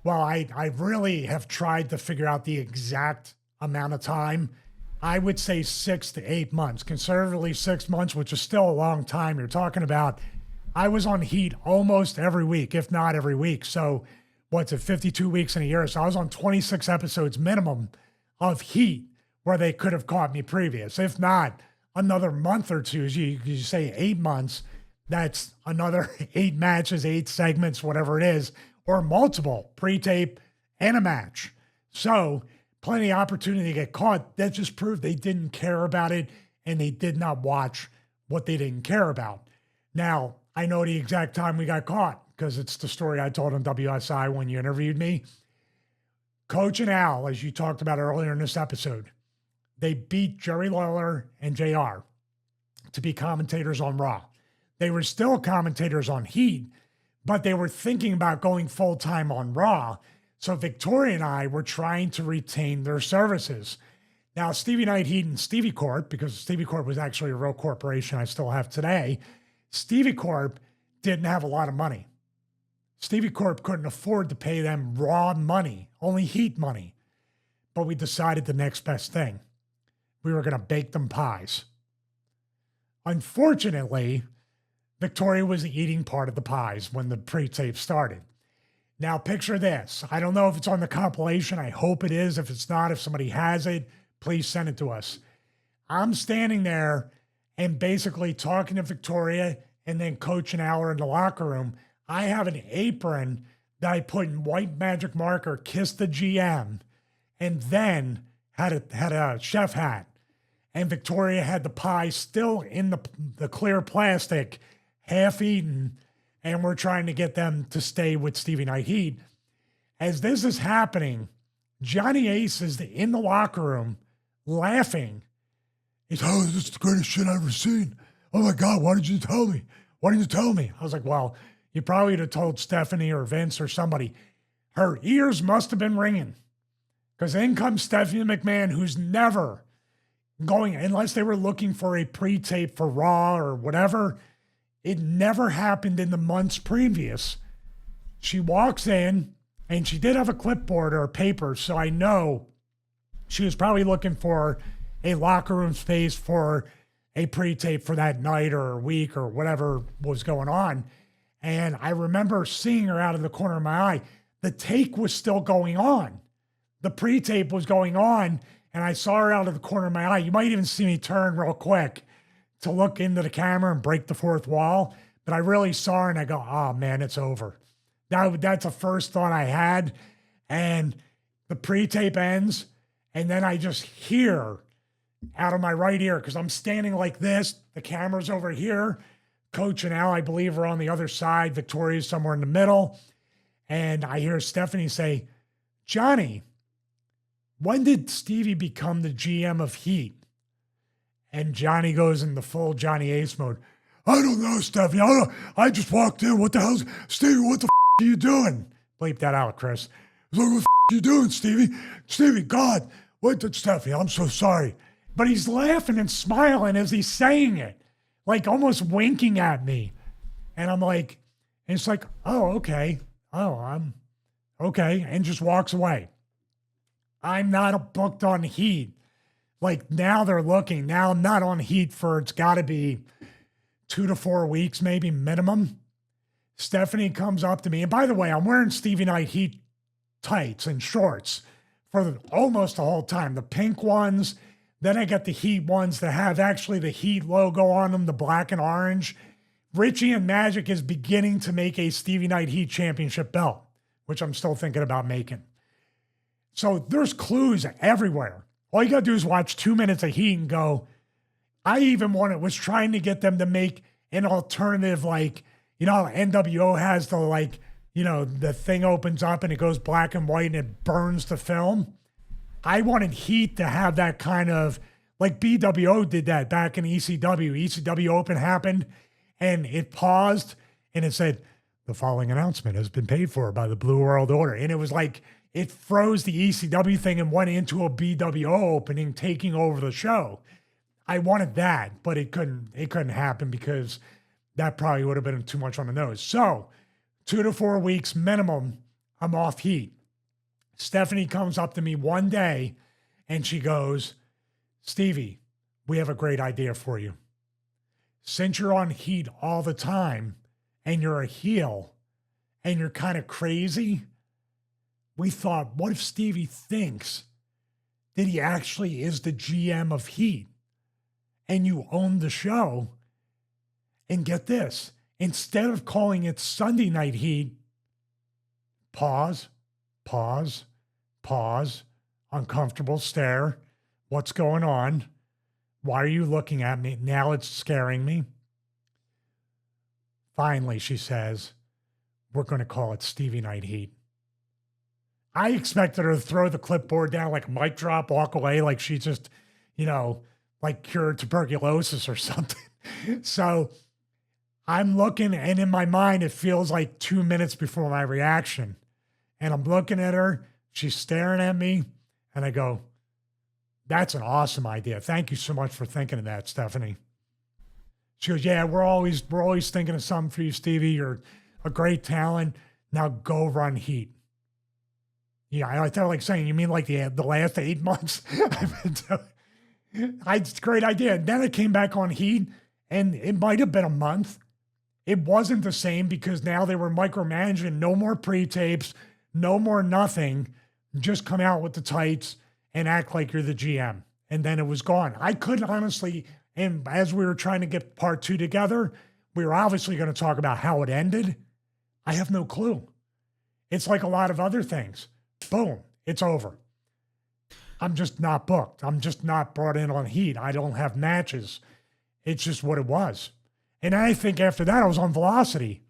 Well, I really have tried to figure out the exact amount of time. I would say 6 to 8 months, conservatively 6 months, which is still a long time. You're talking about, I was on Heat almost every week, if not every week. So what's it, 52 weeks in a year? So I was on 26 episodes minimum of Heat where they could have caught me previous. If not, another month or two, you say 8 months, that's another 8 matches, 8 segments, whatever it is, or multiple pre-tape and a match. So plenty of opportunity to get caught. That just proved they didn't care about it and they did not watch what they didn't care about. Now, I know the exact time we got caught because it's the story I told on WSI when you interviewed me. Coach and Al, as you talked about earlier in this episode, they beat Jerry Lawler and JR to be commentators on Raw. They were still commentators on Heat, but they were thinking about going full-time on Raw. So Victoria and I were trying to retain their services. Now, Stevie Night Heat and Stevie Corp, because Stevie Corp was actually a real corporation I still have today, Stevie Corp didn't have a lot of money. Stevie Corp couldn't afford to pay them Raw money, only Heat money. But we decided the next best thing. We were going to bake them pies. Unfortunately, Victoria was eating part of the pies when the pre-tape started. Now, picture this. I don't know if it's on the compilation. I hope it is. If it's not, if somebody has it, please send it to us. I'm standing there and basically talking to Victoria and then Coach and Al are in the locker room. I have an apron that I put in white magic marker, Kiss the GM, and then had a chef hat. And Victoria had the pie still in the clear plastic, half eaten, and we're trying to get them to stay with Stevie Night Heat. As this is happening, Johnny Ace is in the locker room laughing. He's, oh, this is the greatest shit I've ever seen. Oh my God, why did you tell me? Why didn't you tell me? I was like, well, you probably would have told Stephanie or Vince or somebody. Her ears must have been ringing. Because in comes Stephanie McMahon, who's never going, unless they were looking for a pre-tape for Raw or whatever. It never happened in the months previous. She walks in, and she did have a clipboard or a paper, so I know she was probably looking for a locker room space for a pre-tape for that night or a week or whatever was going on. And I remember seeing her out of the corner of my eye. The take was still going on. The pre-tape was going on, and I saw her out of the corner of my eye. You might even see me turn real quick to look into the camera and break the fourth wall. But I really saw her and I go, oh man, it's over. That's the first thought I had. And the pre-tape ends. And then I just hear out of my right ear, because I'm standing like this, the camera's over here. Coach and Al, I believe, are on the other side. Victoria's somewhere in the middle. And I hear Stephanie say, Johnny, when did Stevie become the GM of Heat? And Johnny goes in the full Johnny Ace mode. I don't know, Stephanie. I just walked in. What the hell's... Stevie, what the are you doing? Bleep that out, Chris. I was like, what the are you doing, Stevie? Stevie, God. What did Stephanie? I'm so sorry. But he's laughing and smiling as he's saying it. Like almost winking at me. And I'm like... And it's like, oh, okay. Oh, I'm... Okay. And just walks away. I'm not booked on Heat. Like now they're looking. Now I'm not on Heat for, it's got to be 2 to 4 weeks, maybe minimum. Stephanie comes up to me. And by the way, I'm wearing Stevie Night Heat tights and shorts for almost the whole time. The pink ones. Then I got the Heat ones that have actually the Heat logo on them, the black and orange. Richie and Magic is beginning to make a Stevie Night Heat championship belt, which I'm still thinking about making. So there's clues everywhere. All you got to do is watch 2 minutes of Heat and go, I even was trying to get them to make an alternative, like, you know, how NWO has the, like, you know, the thing opens up and it goes black and white and it burns the film. I wanted Heat to have that kind of, like BWO did that back in ECW. ECW Open happened and it paused and it said, the following announcement has been paid for by the Blue World Order. And it was like, it froze the ECW thing and went into a BWO opening, taking over the show. I wanted that, but it couldn't happen because that probably would have been too much on the nose. So 2 to 4 weeks minimum I'm off heat. Stephanie comes up to me one day and she goes, Stevie, we have a great idea for you. Since you're on heat all the time and you're a heel and you're kind of crazy, we thought, what if Stevie thinks that he actually is the GM of Heat and you own the show? And get this, instead of calling it Sunday Night Heat, pause, uncomfortable stare. What's going on? Why are you looking at me? Now it's scaring me. Finally, she says, we're going to call it Stevie Night Heat. I expected her to throw the clipboard down like a mic drop, walk away like she just, like cured tuberculosis or something. So I'm looking, and in my mind, it feels like 2 minutes before my reaction. And I'm looking at her, she's staring at me, and I go, that's an awesome idea. Thank you so much for thinking of that, Stephanie. She goes, yeah, we're always thinking of something for you, Stevie. You're a great talent. Now go run Heat. Yeah, I felt like saying, you mean like the last 8 months? It's a great idea. And then I came back on Heat, and it might have been a month. It wasn't the same because now they were micromanaging. No more pre-tapes, no more nothing. Just come out with the tights and act like you're the GM. And then it was gone. I couldn't honestly, and as we were trying to get part 2 together, we were obviously going to talk about how it ended. I have no clue. It's like a lot of other things. Boom, it's over. I'm just not booked. I'm just not brought in on Heat. I don't have matches. It's just what it was. And I think after that, I was on Velocity.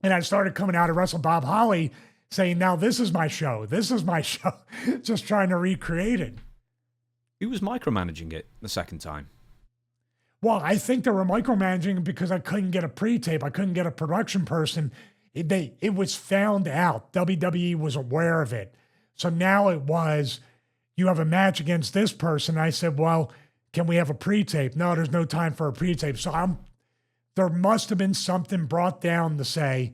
And I started coming out of Wrestle Bob Holly saying, now this is my show. This is my show. Just trying to recreate it. Who was micromanaging it the second time? Well, I think they were micromanaging because I couldn't get a pre-tape. I couldn't get a production person. It was found out. WWE was aware of it. So now it was, you have a match against this person. I said, well, can we have a pre-tape? No, there's no time for a pre-tape. So there must have been something brought down to say,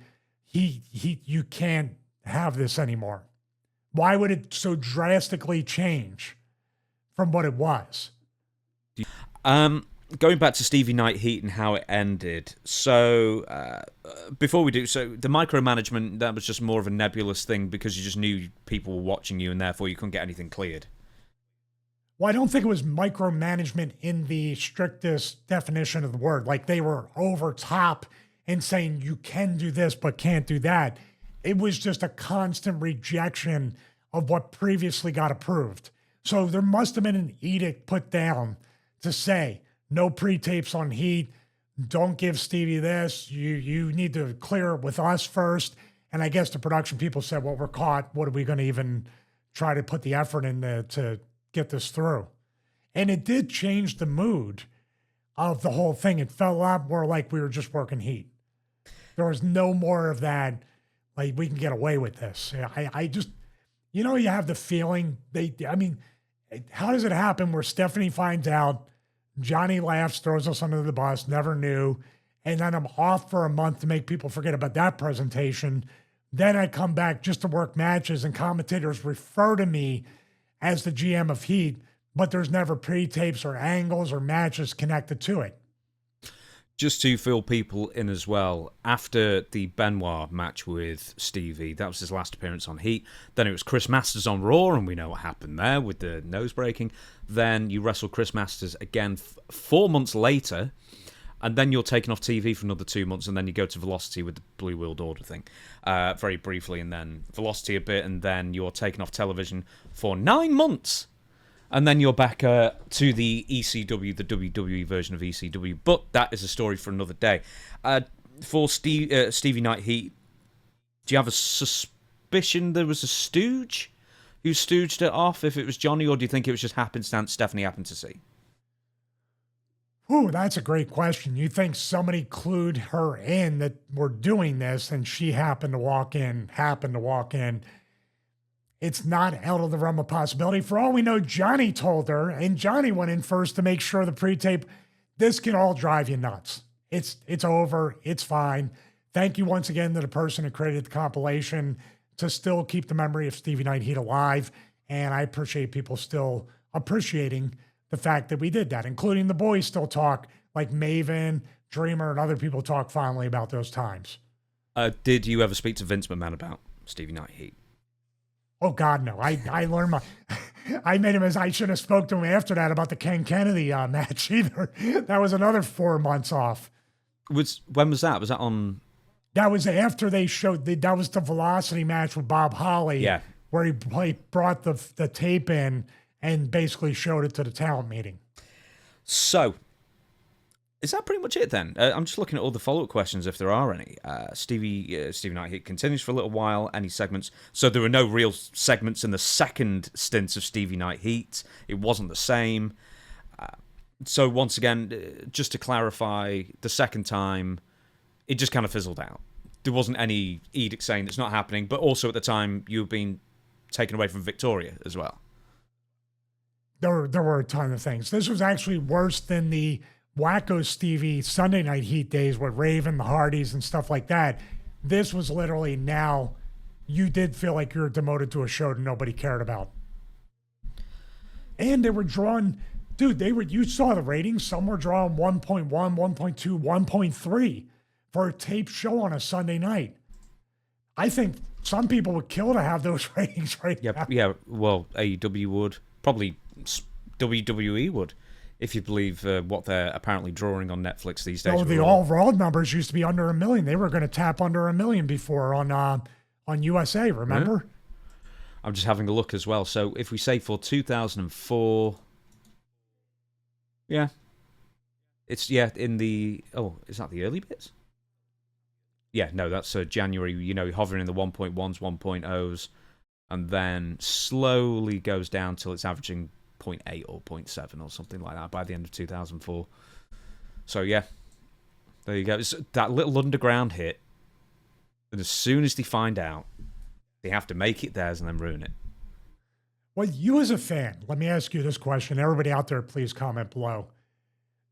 you can't have this anymore. Why would it so drastically change from what it was? Going back to Stevie Night Heat and how it ended. So before we do, so the micromanagement, that was just more of a nebulous thing because you just knew people were watching you and therefore you couldn't get anything cleared. Well, I don't think it was micromanagement in the strictest definition of the word. Like they were over top and saying you can do this but can't do that. It was just a constant rejection of what previously got approved. So there must have been an edict put down to say, no pre-tapes on Heat. Don't give Stevie this. You need to clear it with us first. And I guess the production people said, well, we're caught. What are we going to even try to put the effort in to get this through? And it did change the mood of the whole thing. It felt a lot more like we were just working Heat. There was no more of that, like we can get away with this. I just, you have the feeling how does it happen where Stephanie finds out, Johnny laughs, throws us under the bus, never knew. And then I'm off for a month to make people forget about that presentation. Then I come back just to work matches and commentators refer to me as the GM of Heat, but there's never pre-tapes or angles or matches connected to it. Just to fill people in as well, after the Benoit match with Stevie, that was his last appearance on Heat. Then it was Chris Masters on Raw, and we know what happened there with the nose breaking. Then you wrestle Chris Masters again 4 months later, and then you're taken off TV for another 2 months, and then you go to Velocity with the Blue World Order thing, very briefly, and then Velocity a bit, and then you're taken off television for 9 months. And then you're back to the ECW, the WWE version of ECW. But that is a story for another day. For Stevie Night Heat, do you have a suspicion there was a stooge who stooged it off, if it was Johnny, or do you think it was just happenstance Stephanie happened to see? Ooh, that's a great question. You think somebody clued her in that we're doing this and she happened to walk in. It's not out of the realm of possibility. For all we know, Johnny told her, and Johnny went in first to make sure the pre-tape, this can all drive you nuts. It's over. It's fine. Thank you once again to the person who created the compilation to still keep the memory of Stevie Night Heat alive. And I appreciate people still appreciating the fact that we did that, including the boys still talk, like Maven, Dreamer, and other people talk fondly about those times. Did you ever speak to Vince McMahon about Stevie Night Heat? Oh God, no. I learned I made him I shouldn't have spoke to him after that about the Ken Kennedy match either. That was another 4 months off. When was that? Was that on? That was after they showed, that was the Velocity match with Bob Holly. Yeah. Where he brought the tape in and basically showed it to the talent meeting. So, is that pretty much it then? I'm just looking at all the follow-up questions, if there are any. Stevie Night Heat continues for a little while. Any segments? So there were no real segments in the second stint of Stevie Night Heat. It wasn't the same. So once again, just to clarify, the second time, it just kind of fizzled out. There wasn't any edict saying it's not happening, but also at the time, you were being taken away from Victoria as well. There were a ton of things. This was actually worse than the Wacko Stevie Sunday Night Heat days with Raven, the Hardys, and stuff like that. This was literally now you did feel like you were demoted to a show that nobody cared about. And they were drawing, dude, you saw the ratings. Some were drawing 1.1, 1.2, 1.3 for a taped show on a Sunday night. I think some people would kill to have those ratings now. Yeah, well, AEW would. Probably WWE would, if you believe what they're apparently drawing on Netflix these days. Oh, the overall numbers used to be under 1 million. They were going to tap under 1 million before on USA, remember? Yeah. I'm just having a look as well. So if we say for 2004, it's in the, is that the early bits? Yeah, no, that's January, hovering in the 1.1s, 1.0s, and then slowly goes down till it's averaging 0.8 or 0.7 or something like that by the end of 2004. So, yeah, there you go. It's that little underground hit, and as soon as they find out, they have to make it theirs and then ruin it. Well, you as a fan, let me ask you this question. Everybody out there, please comment below.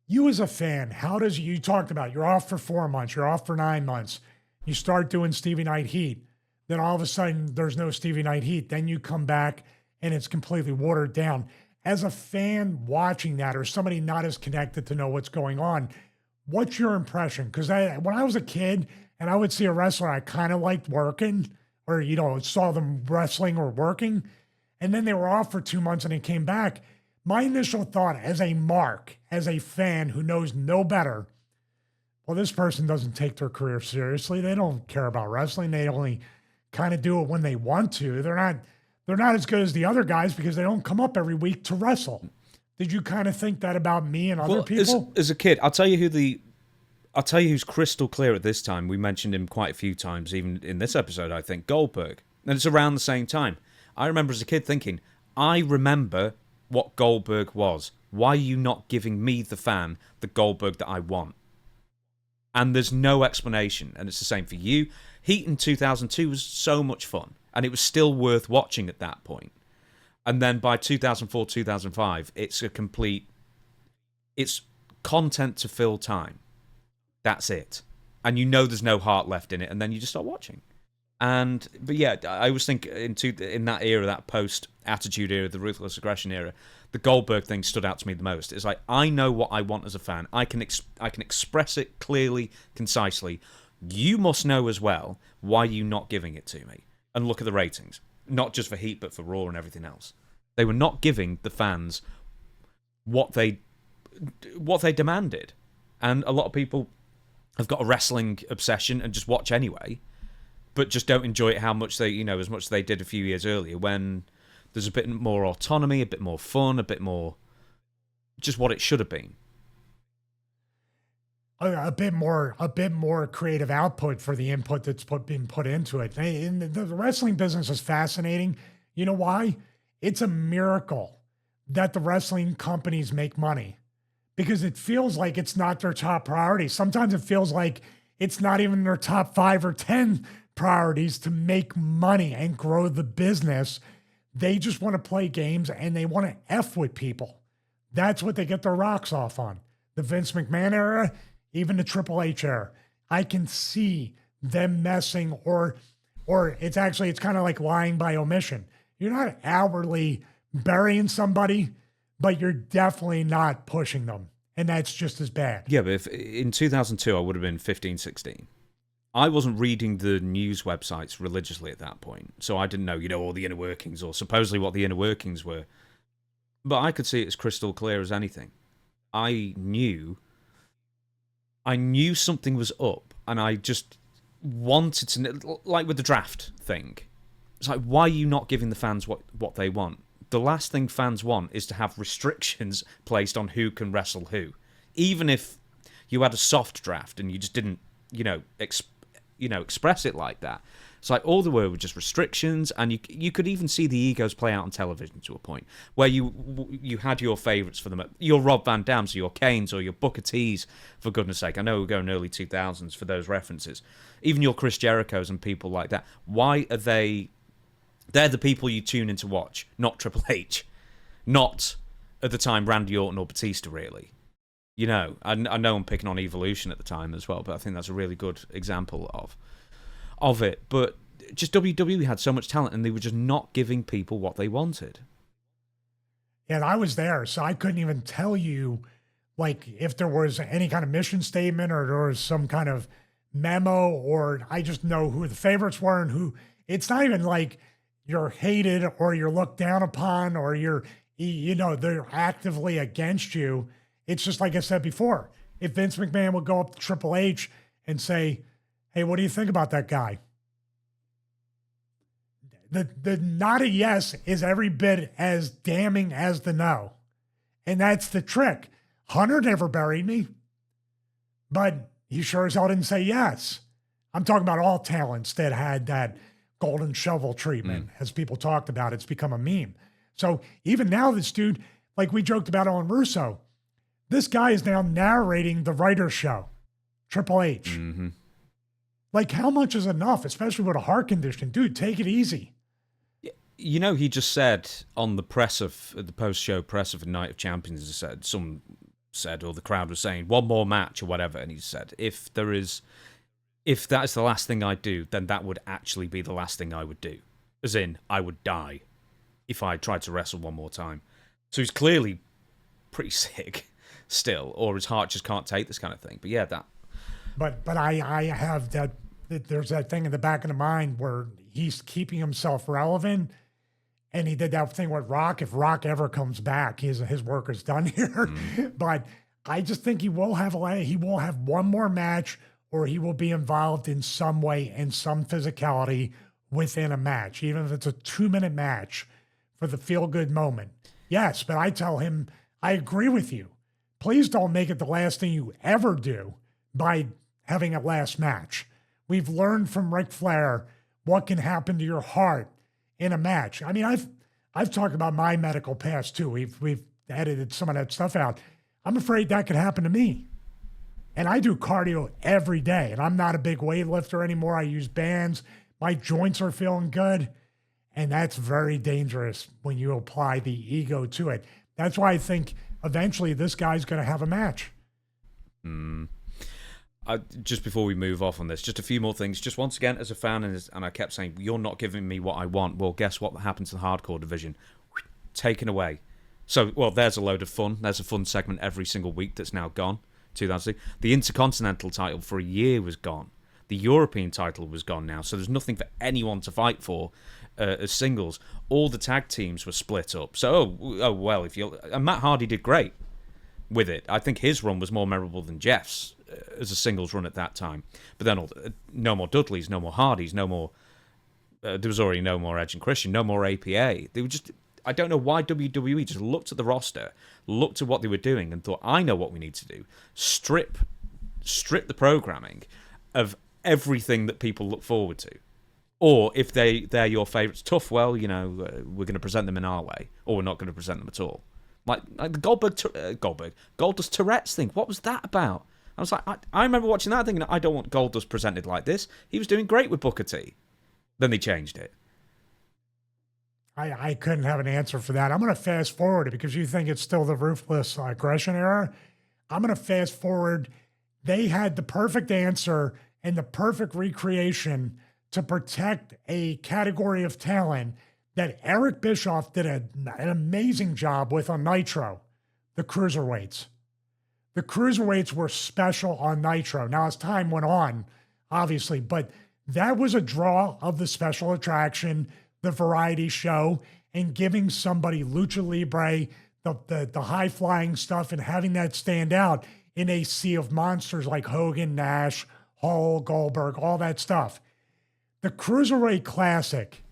You as a fan, you talked about you're off for 4 months, you're off for 9 months, you start doing Stevie Night Heat, then all of a sudden there's no Stevie Night Heat, then you come back and it's completely watered down. As a fan watching that or somebody not as connected to know what's going on, what's your impression? Because when I was a kid and I would see a wrestler I kind of liked working or, saw them wrestling or working, and then they were off for 2 months and they came back, my initial thought as a fan who knows no better, well, this person doesn't take their career seriously. They don't care about wrestling. They only kind of do it when they want to. They're not as good as the other guys because they don't come up every week to wrestle. Did you kind of think that about me and other people? As a kid, I'll tell you who's crystal clear at this time. We mentioned him quite a few times, even in this episode, I think, Goldberg. And it's around the same time. I remember as a kid thinking, I remember what Goldberg was. Why are you not giving me, the fan, the Goldberg that I want? And there's no explanation. And it's the same for you. Heat in 2002 was so much fun. And it was still worth watching at that point. And then by 2004, 2005, it's content to fill time. That's it. And there's no heart left in it. And then you just start watching. But yeah, I always think in that era, that post-Attitude era, the Ruthless Aggression era, the Goldberg thing stood out to me the most. It's like, I know what I want as a fan. I can express it clearly, concisely. You must know as well why you're not giving it to me. And look at the ratings. Not just for Heat, but for Raw and everything else. They were not giving the fans what they demanded. And a lot of people have got a wrestling obsession and just watch anyway, but just don't enjoy it as much as they did a few years earlier, when there's a bit more autonomy, a bit more fun, a bit more just what it should have been. A bit more creative output for the input that's been put into it. And the wrestling business is fascinating. You know why? It's a miracle that the wrestling companies make money, because it feels like it's not their top priority. Sometimes it feels like it's not even their top 5 or 10 priorities to make money and grow the business. They just want to play games and they want to F with people. That's what they get their rocks off on. The Vince McMahon era, even the Triple H era, I can see them messing or Or it's kind of like lying by omission. You're not outwardly burying somebody, but you're definitely not pushing them. And that's just as bad. Yeah, but if in 2002 I would have been 15, 16. I wasn't reading the news websites religiously at that point, so I didn't know, all the inner workings or supposedly what the inner workings were. But I could see it as crystal clear as anything. I knew something was up, and I just wanted to, like with the draft thing. It's like, why are you not giving the fans what they want? The last thing fans want is to have restrictions placed on who can wrestle who. Even if you had a soft draft and you just didn't, express it like that. It's like all the were just restrictions, and you could even see the egos play out on television to a point where you had your favourites for them, your Rob Van Dams, or your Kanes, or your Booker T's, for goodness sake. I know we're going early 2000s for those references. Even your Chris Jerichos and people like that. Why are they... They're the people you tune in to watch, not Triple H. Not, at the time, Randy Orton or Batista, really. I know I'm picking on Evolution at the time as well, but I think that's a really good example of it. But just WWE had so much talent, and they were just not giving people what they wanted. Yeah, and I was there, so I couldn't even tell you, if there was any kind of mission statement or there was some kind of memo, or I just know who the favorites were and who... It's not even like you're hated or you're looked down upon or they're actively against you. It's just like I said before, if Vince McMahon would go up to Triple H and say, hey, what do you think about that guy? The not a yes is every bit as damning as the no. And that's the trick. Hunter never buried me, but he sure as hell didn't say yes. I'm talking about all talents that had that golden shovel treatment, as people talked about. It's become a meme. So even now, this dude, like we joked about on Russo, this guy is now narrating the writer's show, Triple H. Mm-hmm. Like, how much is enough, especially with a heart condition? Dude, take it easy. He just said on the post-show press of Night of Champions, or the crowd was saying, one more match or whatever, and he said, if that is the last thing I do, then that would actually be the last thing I would do. As in, I would die if I tried to wrestle one more time. So he's clearly pretty sick still, or his heart just can't take this kind of thing. But yeah, that. But I have that. There's that thing in the back of the mind where he's keeping himself relevant, and he did that thing with Rock. If Rock ever comes back, his work is done here. Mm. But I just think he will have one more match, or he will be involved in some way, in some physicality within a match, even if it's a 2-minute match for the feel-good moment. Yes, but I tell him, I agree with you. Please don't make it the last thing you ever do by having a last match. We've learned from Ric Flair what can happen to your heart in a match. I mean, I've talked about my medical past too. We've edited some of that stuff out. I'm afraid that could happen to me. And I do cardio every day, and I'm not a big weightlifter anymore. I use bands. My joints are feeling good, and that's very dangerous when you apply the ego to it. That's why I think eventually this guy's going to have a match. Just before we move off on this, just a few more things. Just once again, as a fan, and I kept saying, you're not giving me what I want. Well, guess what happened to the hardcore division? Taken away. So, there's a load of fun. There's a fun segment every single week that's now gone. 2006. The Intercontinental title for a year was gone. The European title was gone now, so there's nothing for anyone to fight for as singles. All the tag teams were split up. So, and Matt Hardy did great with it. I think his run was more memorable than Jeff's as a singles run at that time. But then no more Dudleys, no more Hardys, no more... there was already no more Edge and Christian, no more APA. They were just... I don't know why WWE just looked at the roster, looked at what they were doing, and thought, I know what we need to do. Strip the programming of everything that people look forward to. Or if they're your favourites, tough, we're going to present them in our way, or we're not going to present them at all. Like the Goldust Tourette's thing. What was that about? I was like, I remember watching that thinking, I don't want Goldust presented like this. He was doing great with Booker T. Then they changed it. I couldn't have an answer for that. I'm going to fast forward it because you think it's still the ruthless aggression era. I'm going to fast forward. They had the perfect answer and the perfect recreation to protect a category of talent that Eric Bischoff did an amazing job with on Nitro, the cruiserweights. The cruiserweights were special on Nitro. Now, as time went on, obviously, but that was a draw of the special attraction, the variety show, and giving somebody lucha libre, the high flying stuff, and having that stand out in a sea of monsters like Hogan, Nash, Hall, Goldberg, all that stuff. The Cruiserweight Classic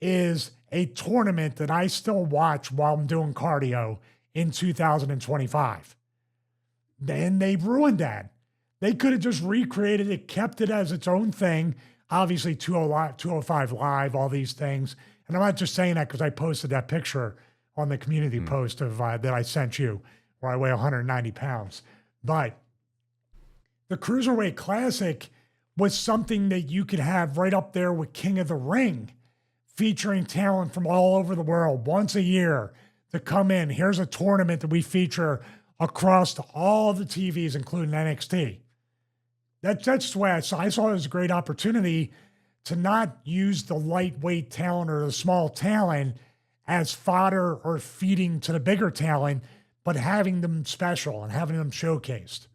is a tournament that I still watch while I'm doing cardio in 2025. Then they ruined that. They could have just recreated it, kept it as its own thing. Obviously, 205 Live, all these things. And I'm not just saying that because I posted that picture on the community post of that I sent you, where I weigh 190 pounds. But the Cruiserweight Classic was something that you could have right up there with King of the Ring, featuring talent from all over the world once a year to come in. Here's a tournament that we feature across all the TVs, including NXT. That's why I saw it as a great opportunity to not use the lightweight talent or the small talent as fodder or feeding to the bigger talent, but having them special and having them showcased.